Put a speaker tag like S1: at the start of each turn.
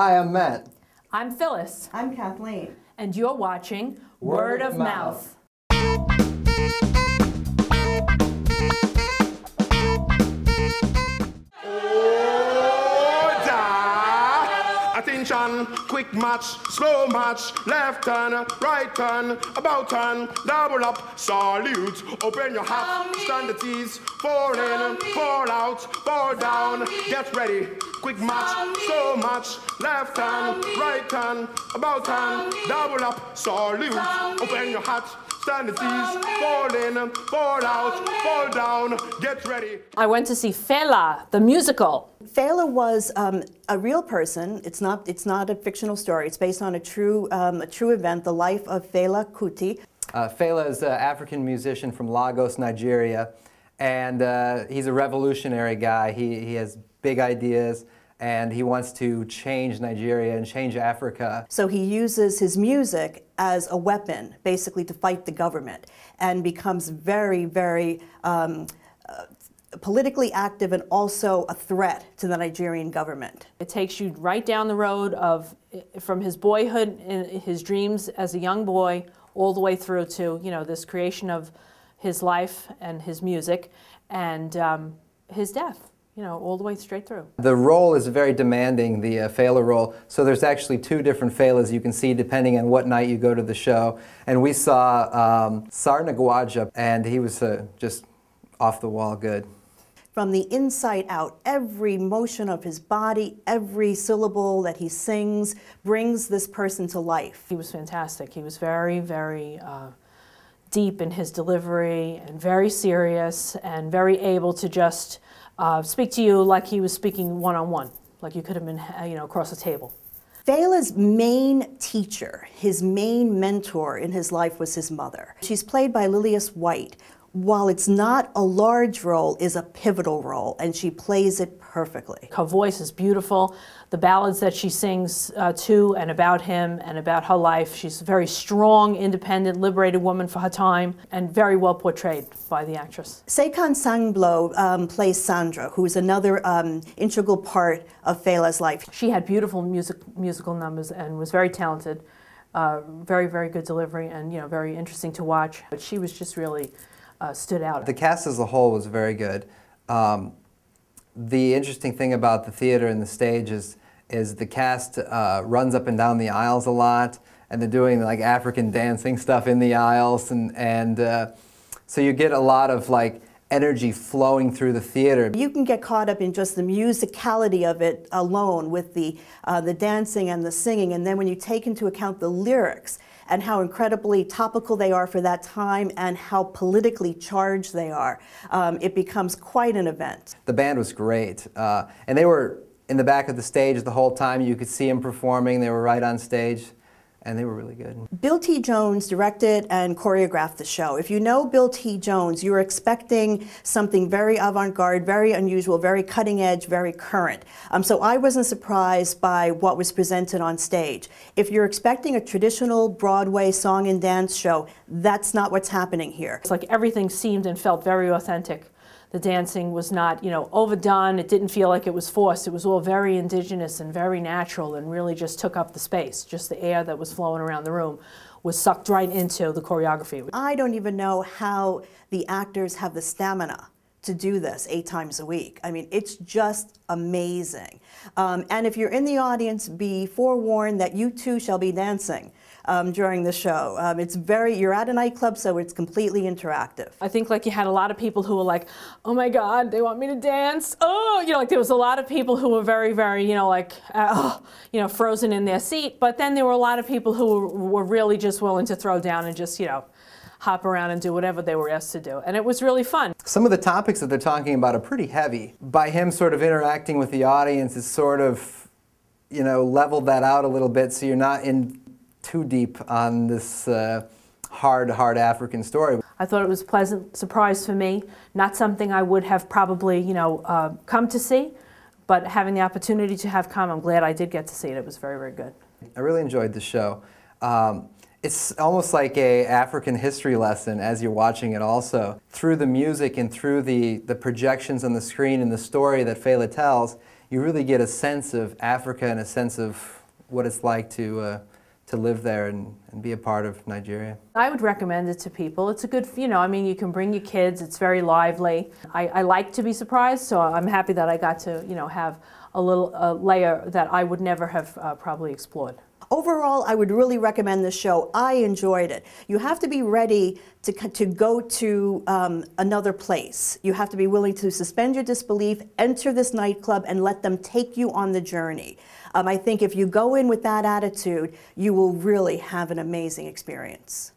S1: Hi, I'm Matt.
S2: I'm Phyllis.
S3: I'm Kathleen.
S2: And you're watching Word of Mouth.
S4: Attention, quick match, slow match, left turn, right turn, about turn, double up, salute, open your hat, stand at ease, fall in, fall out, fall down, get ready, quick match, slow match, left turn, right turn, about turn, double up, salute, open your hat, stand at ease, fall in, fall out, fall down, get ready.
S2: I went to see Fela, the musical.
S3: Fela was a real person. It's not a fictional story. It's based on a true event, the life of Fela Kuti.
S1: Fela is an African musician from Lagos, Nigeria, and he's a revolutionary guy. He has big ideas, and he wants to change Nigeria and change Africa.
S3: So he uses his music as a weapon, basically, to fight the government, and becomes very, very politically active and also a threat to the Nigerian government.
S2: It takes you right down the road from his boyhood and his dreams as a young boy all the way through to, this creation of his life and his music and his death, all the way straight through. The
S1: role is very demanding, the Fela role, so there's actually two different Felas you can see depending on what night you go to the show. And we saw Sarnagwaja, and he was just off the wall good.
S3: From the inside out, every motion of his body, every syllable that he sings brings this person to life.
S2: He was fantastic. He was very, very deep in his delivery and very serious and very able to just speak to you like he was speaking one-on-one, like you could have been, across the table.
S3: Fela's main teacher, his main mentor in his life was his mother. She's played by Lillias White. While it's not a large role, is a pivotal role, and she plays it perfectly.
S2: Her voice is beautiful. The ballads that she sings to and about him and about her life, she's a very strong, independent, liberated woman for her time, and very well portrayed by the actress.
S3: Sekan Sanglo plays Sandra, who is another integral part of Fela's life.
S2: She had beautiful musical numbers and was very talented, very, very good delivery, and very interesting to watch. But she was just really stood out.
S1: The cast as a whole was very good. The interesting thing about the theater and the stage is the cast runs up and down the aisles a lot, and they're doing like African dancing stuff in the aisles, and so you get a lot of energy flowing through the theater.
S3: You can get caught up in just the musicality of it alone with the dancing and the singing, and then when you take into account the lyrics and how incredibly topical they are for that time and how politically charged they are, it becomes quite an event.
S1: The band was great, and they were in the back of the stage the whole time. You could see them performing. They were right on stage, and they were really good.
S3: Bill T. Jones directed and choreographed the show. If you know Bill T. Jones, you're expecting something very avant-garde, very unusual, very cutting edge, very current. So I wasn't surprised by what was presented on stage. If you're expecting a traditional Broadway song and dance show, that's not what's happening here.
S2: It's like everything seemed and felt very authentic. The dancing was not, overdone. It didn't feel like it was forced. It was all very indigenous and very natural and really just took up the space. Just the air that was flowing around the room was sucked right into the choreography.
S3: I don't even know how the actors have the stamina to do this 8 times a week. I mean, it's just amazing. And if you're in the audience, be forewarned that you too shall be dancing during the show. You're at a nightclub, so it's completely interactive.
S2: I think you had a lot of people who were like, oh my God, they want me to dance. Oh, there was a lot of people who were very, very, frozen in their seat. But then there were a lot of people who were really just willing to throw down and just, hop around and do whatever they were asked to do. And it was really fun.
S1: Some of the topics that they're talking about are pretty heavy. By him sort of interacting with the audience, it's sort of, leveled that out a little bit so you're not in too deep on this hard African story.
S2: I thought it was a pleasant surprise for me. Not something I would have probably, come to see, but having the opportunity to have come, I'm glad I did get to see it. It was very, very good.
S1: I really enjoyed the show. It's almost like an African history lesson as you're watching it also. Through the music and through the projections on the screen and the story that Fela tells, you really get a sense of Africa and a sense of what it's like to live there and be a part of Nigeria.
S2: I would recommend it to people. It's a good, you know, I mean, you can bring your kids, it's very lively. I like to be surprised, so I'm happy that I got to, you know, have a little layer that I would never have probably explored.
S3: Overall, I would really recommend this show. I enjoyed it. You have to be ready to go to another place. You have to be willing to suspend your disbelief, enter this nightclub, and let them take you on the journey. I think if you go in with that attitude, you will really have an amazing experience.